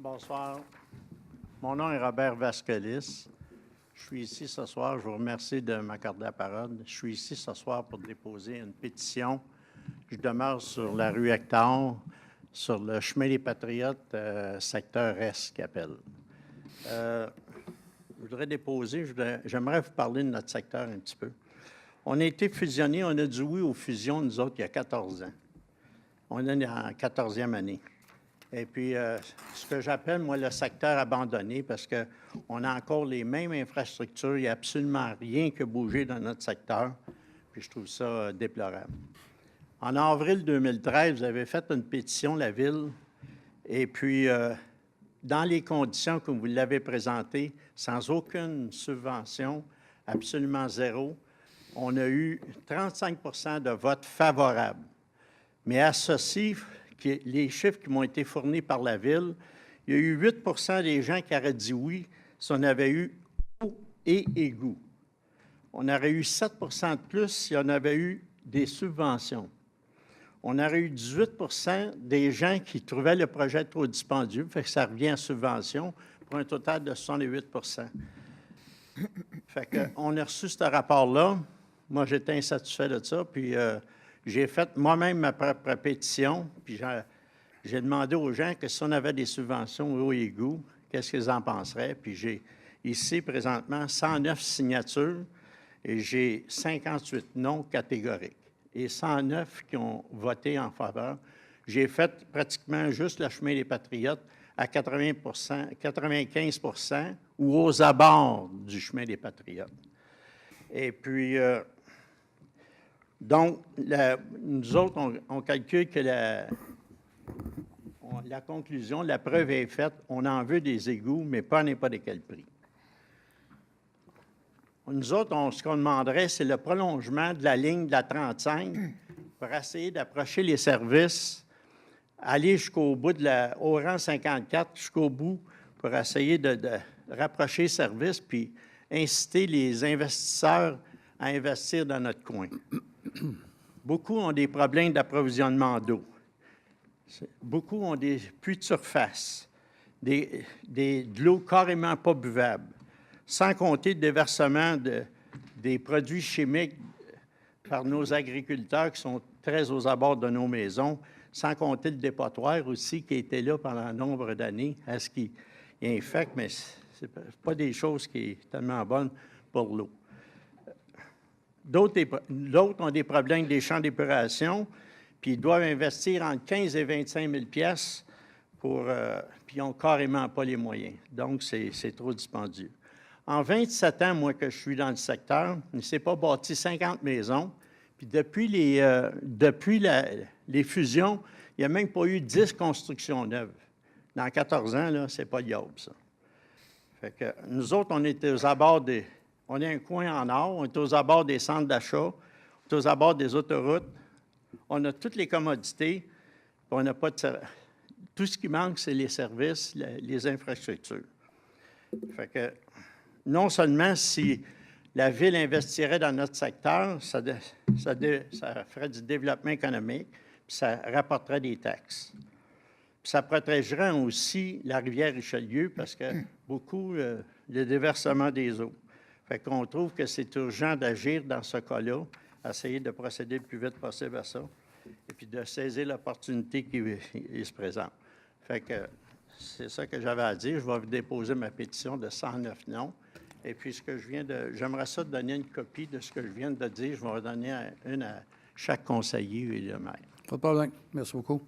Bonsoir. Mon nom est Robert Vasquelis. Je suis ici ce soir. Je vous remercie de m'accorder la parole. Je suis ici ce soir pour déposer une pétition. Je demeure sur la rue Hector, sur le chemin des Patriotes, secteur S, qu'il appelle. Je voudrais déposer, j'aimerais vous parler de notre secteur un petit peu. On a été fusionnés, on a dit oui aux fusions, nous autres, il y a 14 ans. On est en 14e année. Et puis, ce que j'appelle, moi, le secteur abandonné, parce qu'on a encore les mêmes infrastructures, il n'y a absolument rien qui a bougé dans notre secteur, puis je trouve ça déplorable. En avril 2013, vous avez fait une pétition, la Ville, et puis, dans les conditions que vous l'avez présentées, sans aucune subvention, absolument zéro, on a eu 35 de votes favorables. Mais à ceci, les chiffres qui m'ont été fournis par la Ville, il y a eu 8 des gens qui auraient dit oui si on avait eu eau et égout. On aurait eu 7 de plus si on avait eu des subventions. On aurait eu 18 des gens qui trouvaient le projet trop dispendieux, fait que ça revient en subvention, pour un total de 68 Fait qu'on a reçu ce rapport-là. Moi, j'étais insatisfait de ça, puis j'ai fait moi-même ma propre pétition, puis j'ai demandé aux gens que si on avait des subventions eau et égout, qu'est-ce qu'ils en penseraient. Puis j'ai ici, présentement, 109 signatures et j'ai 58 non catégoriques et 109 qui ont voté en faveur. J'ai fait pratiquement juste le chemin des Patriotes à 95 ou aux abords du chemin des Patriotes. Et puis, donc, nous autres, on calcule que la conclusion, la preuve est faite, on en veut des égouts, mais pas à n'importe quel prix. Nous autres, ce qu'on demanderait, c'est le prolongement de la ligne de la 35 pour essayer d'approcher les services, aller jusqu'au bout au rang 54, jusqu'au bout, pour essayer de rapprocher les services, puis inciter les investisseurs à investir dans notre coin. Beaucoup ont des problèmes d'approvisionnement d'eau. Beaucoup ont des puits de surface, de l'eau carrément pas buvable, sans compter le déversement des produits chimiques par nos agriculteurs qui sont très aux abords de nos maisons, sans compter le dépotoir aussi qui était là pendant nombre d'années, à ce qui infecte, mais ce n'est pas des choses qui sont tellement bonnes pour l'eau. D'autres ont des problèmes avec des champs d'épuration, puis ils doivent investir entre 15 et 25 000 puis ils n'ont carrément pas les moyens. Donc, c'est trop dispendieux. En 27 ans, moi, que je suis dans le secteur, il ne s'est pas bâti 50 maisons. Puis depuis les fusions, il n'y a même pas eu 10 constructions neuves. Dans 14 ans, là, c'est pas liable, ça. Fait que nous autres, on était aux abords on est un coin en or, on est aux abords des centres d'achat, on est aux abords des autoroutes. On a toutes les commodités, puis on n'a pas de tout ce qui manque, c'est les services, les infrastructures. Fait que non seulement si la Ville investirait dans notre secteur, ça ferait du développement économique, puis ça rapporterait des taxes. Puis ça protégerait aussi la rivière Richelieu parce que beaucoup, le déversement des eaux. Fait qu'on trouve que c'est urgent d'agir dans ce cas-là, essayer de procéder le plus vite possible à ça, et puis de saisir l'opportunité qui se présente. Fait que c'est ça que j'avais à dire. Je vais vous déposer ma pétition de 109 noms. Et puis, j'aimerais ça donner une copie de ce que je viens de dire. Je vais en donner une à chaque conseiller et le maire. Pas de problème. Merci beaucoup.